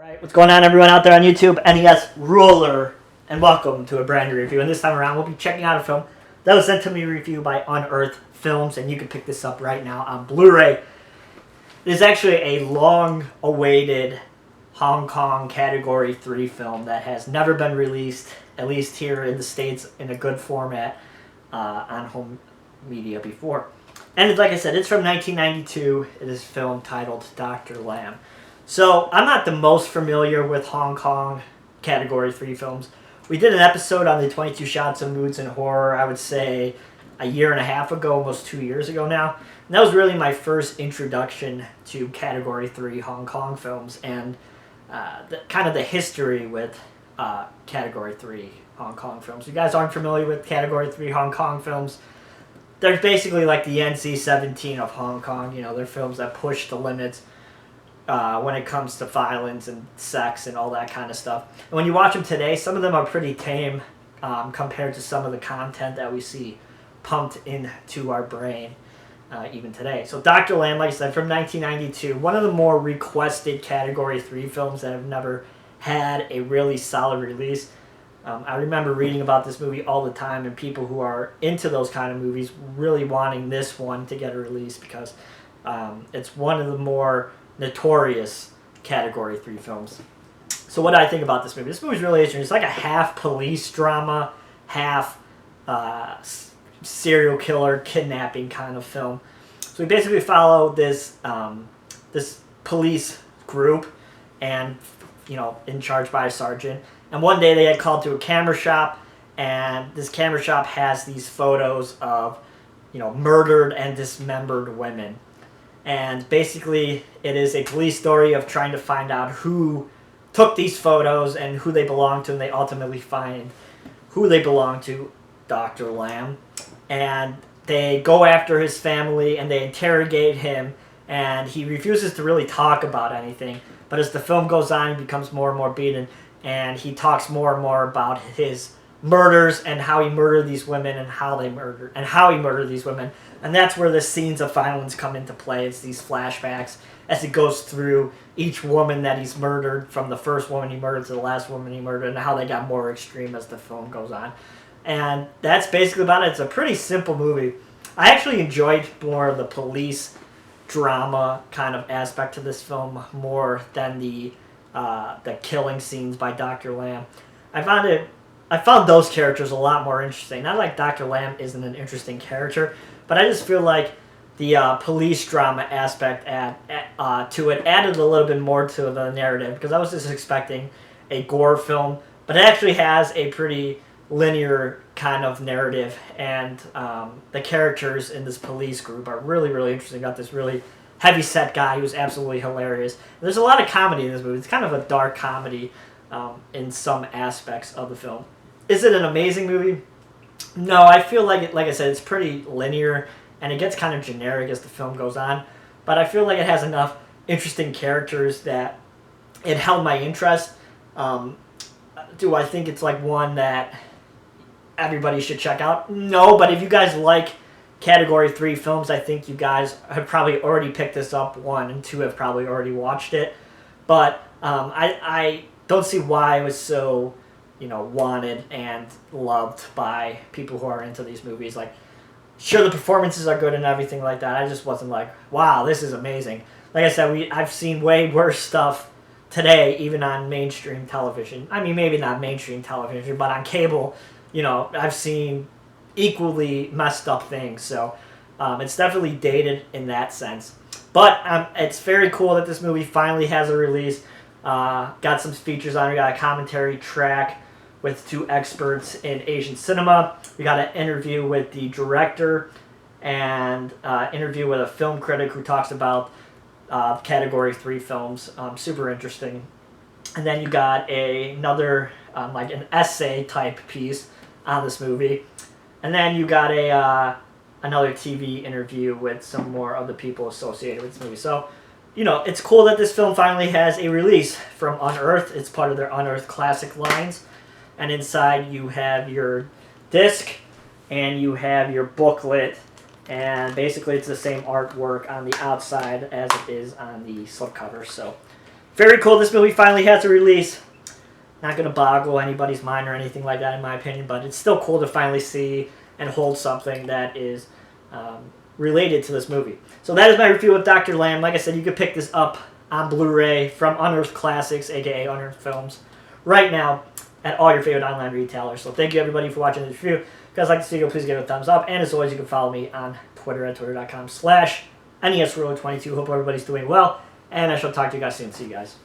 Alright, what's going on everyone out there on YouTube? NES Ruler, and welcome to a brand new review. And this time around we'll be checking out a film that was sent to me review by Unearthed Films, and you can pick this up right now on Blu-ray. It is actually a long-awaited Hong Kong Category 3 film that has never been released, at least here in the States, in a good format on home media before. And like I said, it's from 1992. It is a film titled Dr. Lamb. So, I'm not the most familiar with Hong Kong Category 3 films. We did an episode on the 22 Shots of Moods and Horror, I would say, a year and a half ago, almost 2 years ago now. And that was really my first introduction to Category 3 Hong Kong films and kind of the history with Category 3 Hong Kong films. If you guys aren't familiar with Category 3 Hong Kong films, they're basically like the NC-17 of Hong Kong. You know, they're films that push the limits when it comes to violence and sex and all that kind of stuff. And when you watch them today, some of them are pretty tame compared to some of the content that we see pumped into our brain even today. So Dr. Lamb, like I said, from 1992, one of the more requested Category 3 films that have never had a really solid release. I remember reading about this movie all the time, and people who are into those kind of movies really wanting this one to get a release because it's one of the more notorious Category 3 films. So what do I think about this movie? This movie is really interesting. It's like a half police drama, half serial killer kidnapping kind of film. So we basically follow this this police group, and in charge by a sergeant. And one day they get called to a camera shop, and this camera shop has these photos of murdered and dismembered women. And basically, it is a police story of trying to find out who took these photos and who they belong to, and they ultimately find who they belong to, Dr. Lamb. And they go after his family, and they interrogate him, and he refuses to really talk about anything. But as the film goes on, he becomes more and more beaten, and he talks more and more about his murders and how he murdered these women and how he murdered these women. And that's where the scenes of violence come into play. It's these flashbacks as he goes through each woman that he's murdered, from the first woman he murdered to the last woman he murdered, and how they got more extreme as the film goes on. And that's basically about it. It's a pretty simple movie. I actually enjoyed more of the police drama kind of aspect to this film more than the killing scenes by Dr. Lamb. I found those characters a lot more interesting. Not like Dr. Lamb isn't an interesting character, but I just feel like the police drama aspect to it added a little bit more to the narrative, because I was just expecting a gore film, but it actually has a pretty linear kind of narrative, and the characters in this police group are really, really interesting. Got this really heavy-set guy who's absolutely hilarious. And there's a lot of comedy in this movie. It's kind of a dark comedy in some aspects of the film. Is it an amazing movie? No, I feel like I said, it's pretty linear, and it gets kind of generic as the film goes on. But I feel like it has enough interesting characters that it held my interest. Do I think it's like one that everybody should check out? No, but if you guys like Category 3 films, I think you guys have probably already picked this up. 1 and 2 have probably already watched it. But I don't see why it was so wanted and loved by people who are into these movies. Like, sure, the performances are good and everything like that. I just wasn't like, wow, this is amazing. Like I said, I've seen way worse stuff today, even on mainstream television. I mean, maybe not mainstream television, but on cable, I've seen equally messed up things. So it's definitely dated in that sense. But it's very cool that this movie finally has a release. Got some features on it. We got a commentary track with 2 experts in Asian cinema. We got an interview with the director, and interview with a film critic who talks about Category 3 films. Super interesting. And then you got another like an essay type piece on this movie. And then you got another TV interview with some more of the people associated with this movie. So, it's cool that this film finally has a release from Unearthed. It's part of their Unearthed Classic lines. And inside you have your disc and you have your booklet. And basically it's the same artwork on the outside as it is on the slipcover. So very cool. This movie finally has a release. Not going to boggle anybody's mind or anything like that, in my opinion, but it's still cool to finally see and hold something that is related to this movie. So that is my review of Dr. Lamb. Like I said, you can pick this up on Blu-ray from Unearthed Classics, aka Unearthed Films, right now at all your favorite online retailers. So thank you everybody for watching this review. If you guys like this video, please give it a thumbs up. And as always, you can follow me on Twitter at twitter.com/NESRoad22. Hope everybody's doing well. And I shall talk to you guys soon. See you guys.